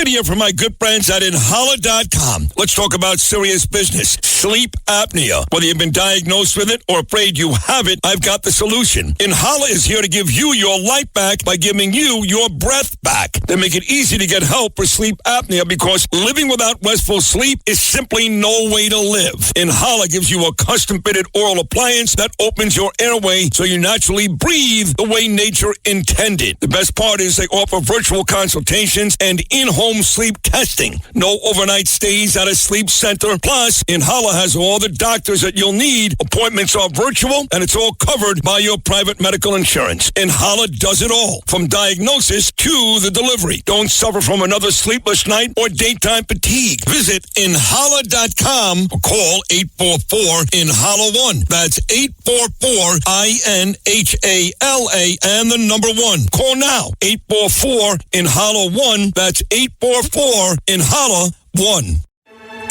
Video from my good friends at Inhala.com. Let's talk about serious business. Sleep apnea. Whether you've been diagnosed with it or afraid you have it, I've got the solution. Inhala is here to give you your life back by giving you your breath back. They make it easy to get help for sleep apnea because living without restful sleep is simply no way to live. Inhala gives you a custom-fitted oral appliance that opens your airway so you naturally breathe the way nature intended. The best part is they offer virtual consultations and in-home sleep testing. No overnight stays at a sleep center. Plus, Inhala has all the doctors that you'll need. Appointments are virtual, and it's all covered by your private medical insurance. Inhala does it all, from diagnosis to the delivery. Don't suffer from another sleepless night or daytime fatigue. Visit Inhala.com or call 844-INHALA-1. That's 844-INHALA and the number 1. Call now, 844-INHALA-1. That's 844-INHALA-1.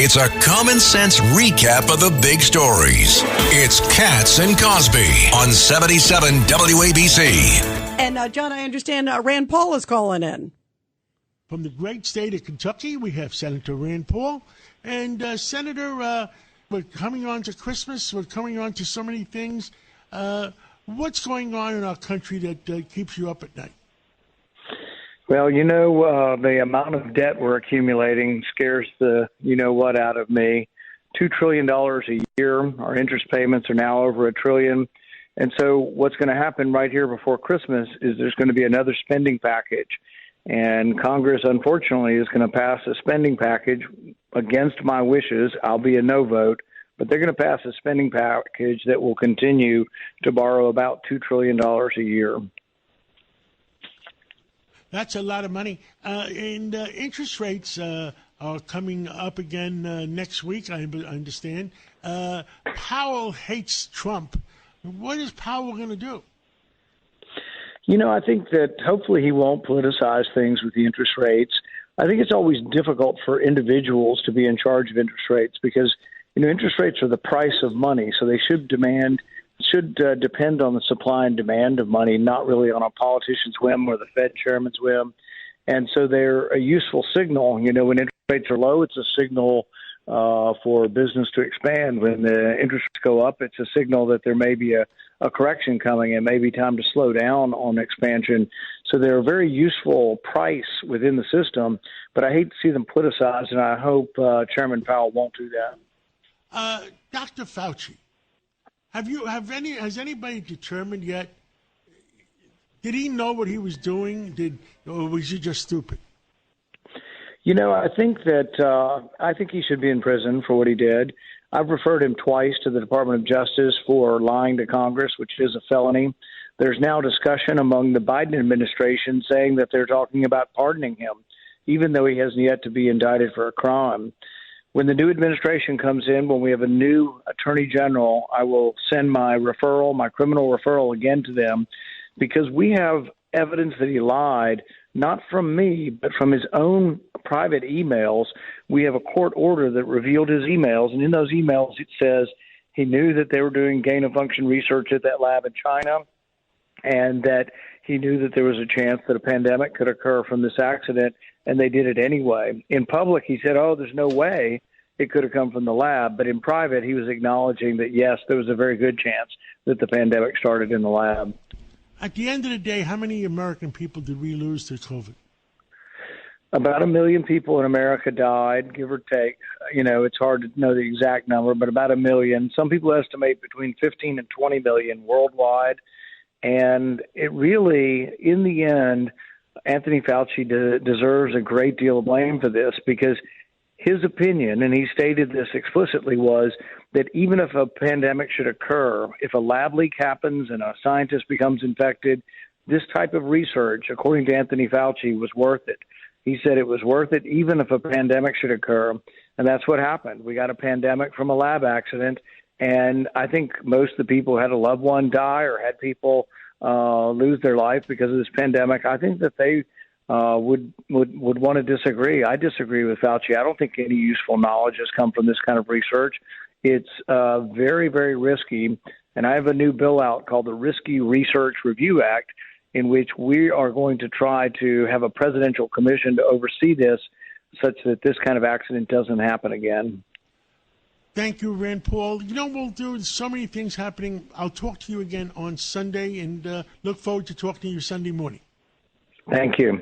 It's a common sense recap of the big stories. It's Katz and Cosby on 77 WABC. And John, I understand Rand Paul is calling in. From the great state of Kentucky, we have Senator Rand Paul. And Senator, we're coming on to Christmas. We're coming on to so many things. What's going on in our country that keeps you up at night? Well, the amount of debt we're accumulating scares the you-know-what out of me. $2 trillion a year. Our interest payments are now over $1 trillion. And so what's going to happen right here before Christmas is there's going to be another spending package. And Congress, unfortunately, is going to pass a spending package against my wishes. I'll be a no vote. But they're going to pass a spending package that will continue to borrow about $2 trillion a year. That's a lot of money. And interest rates are coming up again next week, I understand. Powell hates Trump. What is Powell going to do? I think that hopefully he won't politicize things with the interest rates. I think it's always difficult for individuals to be in charge of interest rates because, interest rates are the price of money. So they should depend on the supply and demand of money, not really on a politician's whim or the Fed chairman's whim. And so they're a useful signal. When interest rates are low, it's a signal for business to expand. When the interest rates go up, it's a signal that there may be a correction coming and maybe time to slow down on expansion. So they're a very useful price within the system, but I hate to see them politicized, and I hope Chairman Powell won't do that. Dr. Fauci, has anybody determined yet? Did he know what he was doing? Or was he just stupid? I think he should be in prison for what he did. I've referred him twice to the Department of Justice for lying to Congress, which is a felony. There's now discussion among the Biden administration saying that they're talking about pardoning him, even though he hasn't yet to be indicted for a crime. When the new administration comes in, when we have a new attorney general, I will send my criminal referral again to them, because we have evidence that he lied, not from me, but from his own private emails. We have a court order that revealed his emails, and in those emails it says he knew that they were doing gain-of-function research at that lab in China, and that he knew that there was a chance that a pandemic could occur from this accident, and they did it anyway. In public, he said, there's no way it could have come from the lab. But in private, he was acknowledging that, yes, there was a very good chance that the pandemic started in the lab. At the end of the day, how many American people did we lose to COVID? About 1 million people in America died, give or take. It's hard to know the exact number, but about 1 million. Some people estimate between 15 and 20 million worldwide. And it really, in the end, Anthony Fauci deserves a great deal of blame for this, because his opinion, and he stated this explicitly, was that even if a pandemic should occur, if a lab leak happens and a scientist becomes infected, this type of research, according to Anthony Fauci, was worth it. He said it was worth it even if a pandemic should occur, and that's what happened. We got a pandemic from a lab accident, and I think most of the people who had a loved one die or had people lose their life because of this pandemic, I think that they would want to disagree. I disagree with Fauci. I don't think any useful knowledge has come from this kind of research. It's very, very risky, and I have a new bill out called the Risky Research Review Act. in which we are going to try to have a presidential commission to oversee this such that this kind of accident doesn't happen again. Thank you, Rand Paul. You know what we'll do? There's so many things happening. I'll talk to you again on Sunday and look forward to talking to you Sunday morning. Thank you.